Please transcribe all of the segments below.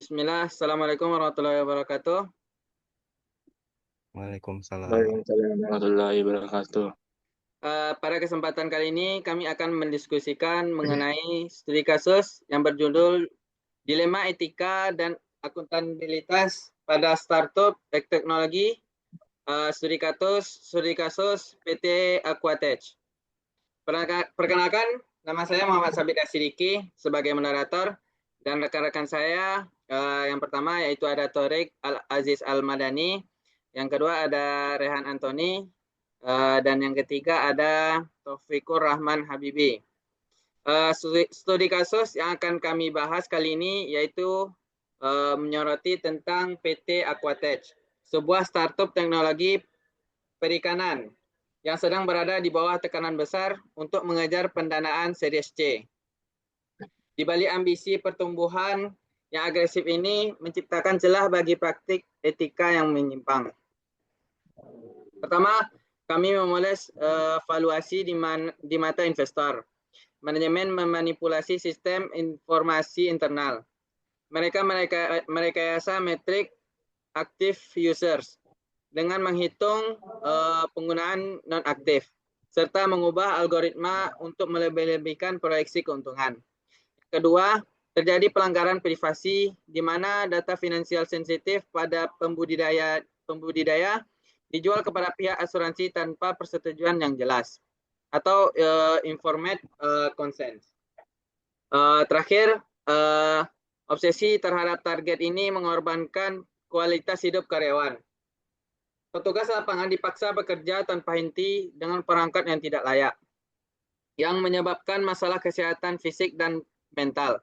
Bismillah, Assalamualaikum warahmatullahi wabarakatuh. Waalaikumsalam. Waalaikumsalam warahmatullahi wabarakatuh. Pada kesempatan kali ini kami akan mendiskusikan mengenai studi kasus yang berjudul Dilema Etika dan Akuntabilitas pada Startup Teknologi, studi kasus PT Aquatech. Perkenalkan, nama saya Muhammad Sabit Asidiki sebagai moderator dan rekan-rekan saya yang pertama yaitu ada Torik Al-Aziz Al-Madani, yang kedua ada Rehan Antoni, dan yang ketiga ada Taufikur Rahman Habibi. Studi kasus yang akan kami bahas kali ini yaitu menyoroti tentang PT Aquatech, sebuah startup teknologi perikanan yang sedang berada di bawah tekanan besar untuk mengejar pendanaan Series C. Di balik ambisi pertumbuhan yang agresif ini menciptakan celah bagi praktik etika yang menyimpang. Pertama, kami memulai valuasi di mata investor. Manajemen memanipulasi sistem informasi internal. Mereka merekayasa metrik active users dengan menghitung penggunaan non-aktif, serta mengubah algoritma untuk melebih-lebihkan proyeksi keuntungan. Kedua, terjadi pelanggaran privasi di mana data finansial sensitif pada pembudidaya dijual kepada pihak asuransi tanpa persetujuan yang jelas atau informed consent. Terakhir, obsesi terhadap target ini mengorbankan kualitas hidup karyawan. Petugas lapangan dipaksa bekerja tanpa henti dengan perangkat yang tidak layak, yang menyebabkan masalah kesehatan fisik dan mental.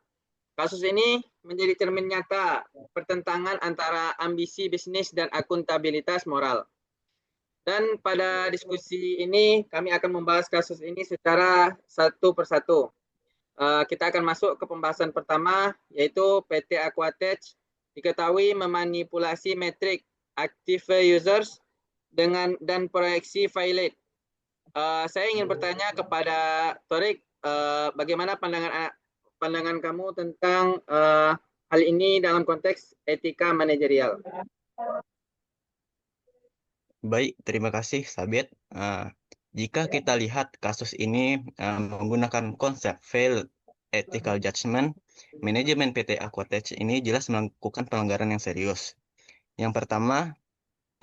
Kasus ini menjadi cermin nyata pertentangan antara ambisi bisnis dan akuntabilitas moral. Dan pada diskusi ini kami akan membahas kasus ini secara satu persatu. Kita akan masuk ke pembahasan pertama, yaitu PT Aquatech diketahui memanipulasi metrik active users dan proyeksi violate. Saya ingin bertanya kepada Torik, bagaimana pandangan kamu tentang hal ini dalam konteks etika manajerial? Baik, terima kasih Sabit. Jika kita lihat kasus ini menggunakan konsep failed ethical judgment, manajemen PT Aquatech ini jelas melakukan pelanggaran yang serius. Yang pertama,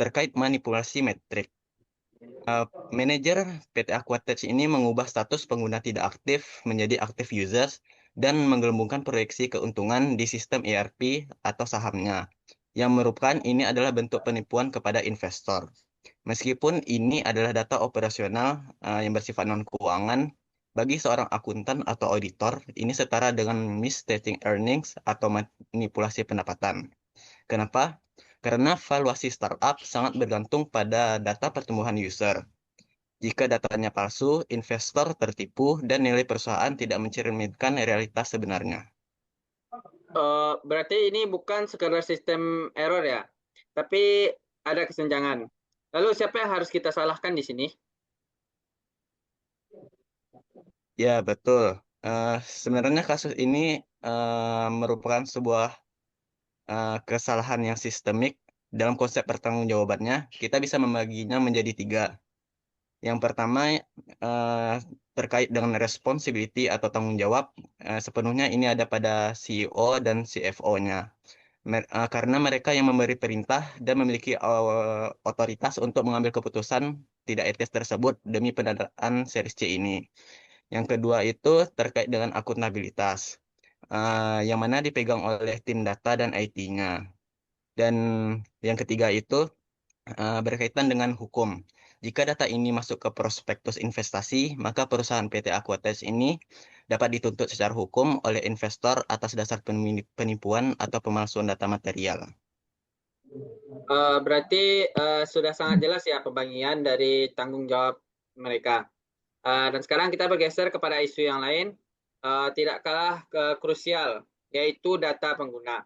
terkait manipulasi metrik. Manajer PT Aquatech ini mengubah status pengguna tidak aktif menjadi active users dan menggelembungkan proyeksi keuntungan di sistem ERP atau sahamnya, yang merupakan ini adalah bentuk penipuan kepada investor. Meskipun ini adalah data operasional yang bersifat non-keuangan, bagi seorang akuntan atau auditor, ini setara dengan misstating earnings atau manipulasi pendapatan. Kenapa? Karena valuasi startup sangat bergantung pada data pertumbuhan user. Jika datanya palsu, investor tertipu dan nilai perusahaan tidak mencerminkan realitas sebenarnya. Berarti ini bukan sekadar sistem error ya, tapi ada kesenjangan. Lalu siapa yang harus kita salahkan di sini? Ya, betul. Sebenarnya kasus ini merupakan sebuah kesalahan yang sistemik. Dalam konsep pertanggungjawabannya, kita bisa membaginya menjadi tiga. Yang pertama, terkait dengan responsibility atau tanggung jawab, sepenuhnya ini ada pada CEO dan CFO-nya. Karena mereka yang memberi perintah dan memiliki otoritas untuk mengambil keputusan tidak etis tersebut demi pendanaan series C ini. Yang kedua itu terkait dengan akuntabilitas, yang mana dipegang oleh tim data dan IT-nya. Dan yang ketiga itu berkaitan dengan hukum. Jika data ini masuk ke prospektus investasi, maka perusahaan PT Aquatech ini dapat dituntut secara hukum oleh investor atas dasar penipuan atau pemalsuan data material. Berarti sudah sangat jelas ya pembagian dari tanggung jawab mereka. Dan sekarang kita bergeser kepada isu yang lain, tidak kalah krusial, yaitu data pengguna.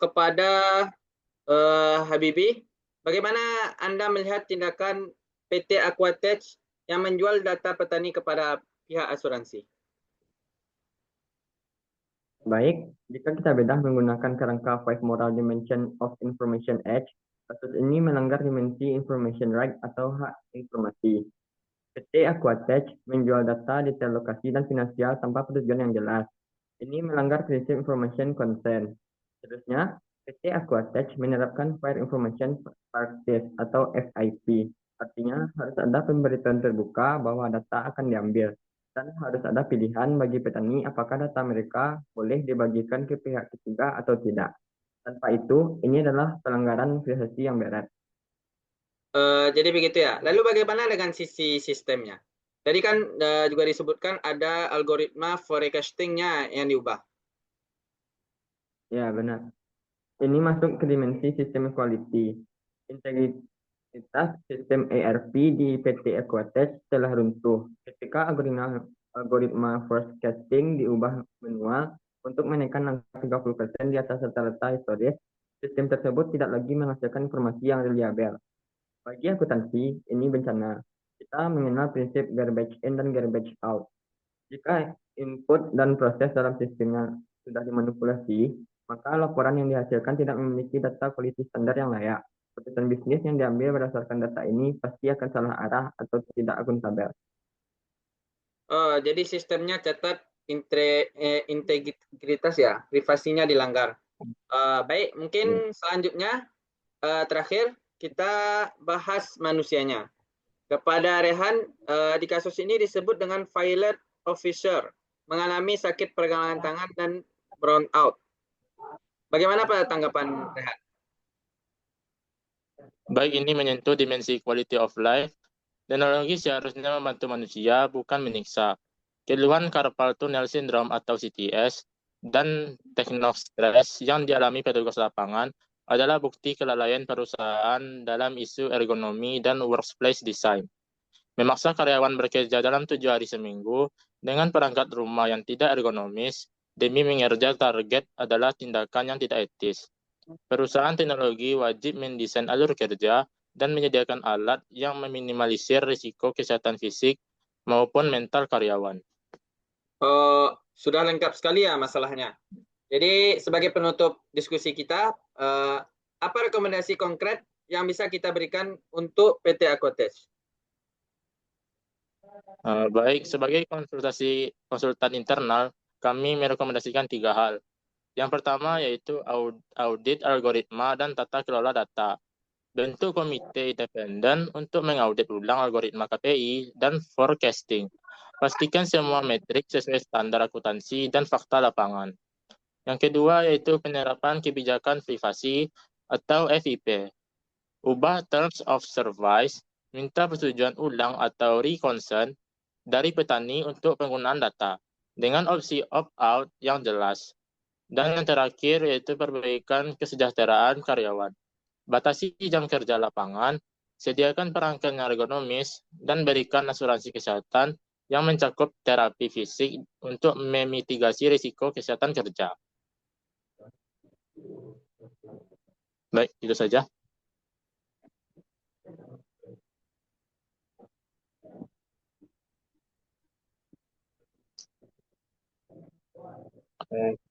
Kepada Habibi, bagaimana Anda melihat tindakan PT Aquatech yang menjual data petani kepada pihak asuransi? Baik, jika kita bedah menggunakan kerangka Five Moral Dimension of Information Age, kasus ini melanggar dimensi information right atau hak informasi. PT Aquatech menjual data detail lokasi dan finansial tanpa persetujuan yang jelas. Ini melanggar prinsip information consent. Seterusnya, PT Aquatech menerapkan Fair Information Practice atau FIP. Artinya, harus ada pemberitahuan terbuka bahwa data akan diambil. Dan harus ada pilihan bagi petani apakah data mereka boleh dibagikan ke pihak ketiga atau tidak. Tanpa itu, ini adalah pelanggaran privasi yang berat. Jadi begitu ya. Lalu bagaimana dengan sisi sistemnya? Tadi kan juga disebutkan ada algoritma forecasting-nya yang diubah. Ya, benar. Ini masuk ke dimensi sistem quality. Integritas sistem ERP di PT Aquatech telah runtuh ketika algoritma forecasting diubah manual untuk menaikkan angka 30% di atas rata-rata historis. Sistem tersebut tidak lagi menghasilkan informasi yang reliabel. Bagi akuntansi, ini bencana. Kita mengenal prinsip garbage in dan garbage out. Jika input dan proses dalam sistemnya sudah dimanipulasi, maka laporan yang dihasilkan tidak memiliki data kualitas standar yang layak. Keputusan bisnis yang diambil berdasarkan data ini pasti akan salah arah atau tidak akuntabel. Jadi sistemnya catat integritas ya, privasinya dilanggar. Baik, mungkin selanjutnya terakhir kita bahas manusianya. Kepada Rehan, di kasus ini disebut dengan violate officer, mengalami sakit pergelangan tangan dan brown out. Bagaimana pada tanggapan Rehan? Baik, ini menyentuh dimensi quality of life. Teknologi seharusnya membantu manusia, bukan menyiksa. Keluhan carpal tunnel syndrome atau CTS dan technostress yang dialami petugas lapangan adalah bukti kelalaian perusahaan dalam isu ergonomi dan workplace design. Memaksa karyawan bekerja dalam 7 hari seminggu dengan perangkat rumah yang tidak ergonomis demi mengejar target adalah tindakan yang tidak etis. Perusahaan teknologi wajib mendesain alur kerja dan menyediakan alat yang meminimalisir risiko kesehatan fisik maupun mental karyawan. Sudah lengkap sekali ya masalahnya. Jadi sebagai penutup diskusi kita, apa rekomendasi konkret yang bisa kita berikan untuk PT Aquatech? Baik, sebagai konsultan internal, kami merekomendasikan 3 hal. Yang pertama yaitu audit algoritma dan tata kelola data. Bentuk komite independen untuk mengaudit ulang algoritma KPI dan forecasting. Pastikan semua metrik sesuai standar akuntansi dan fakta lapangan. Yang kedua yaitu penerapan kebijakan privasi atau FIP. Ubah terms of service, minta persetujuan ulang atau reconsent dari petani untuk penggunaan data dengan opsi opt-out yang jelas. Dan yang terakhir yaitu perbaikan kesejahteraan karyawan. Batasi jam kerja lapangan, sediakan perangkat yang ergonomis, dan berikan asuransi kesehatan yang mencakup terapi fisik untuk memitigasi risiko kesehatan kerja. Baik, itu saja.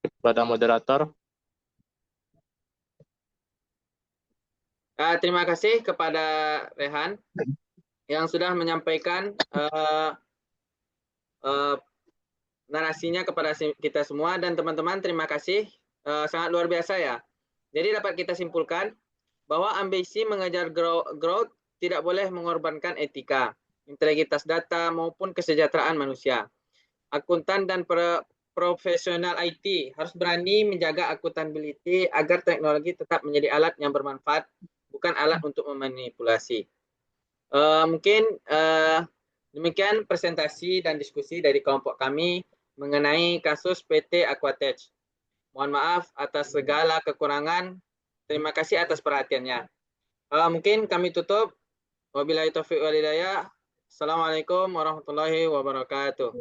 Kepada moderator. Terima kasih kepada Rehan yang sudah menyampaikan narasinya kepada kita semua, dan teman-teman terima kasih, sangat luar biasa ya. Jadi dapat kita simpulkan bahwa ambisi mengejar growth tidak boleh mengorbankan etika, integritas data maupun kesejahteraan manusia. Akuntan dan profesional IT harus berani menjaga accountability agar teknologi tetap menjadi alat yang bermanfaat, bukan alat untuk memanipulasi. Mungkin demikian presentasi dan diskusi dari kelompok kami mengenai kasus PT Aquatech. Mohon maaf atas segala kekurangan. Terima kasih atas perhatiannya. Mungkin kami tutup. Wabillahi taufiq wal hidayah. Assalamualaikum warahmatullahi wabarakatuh.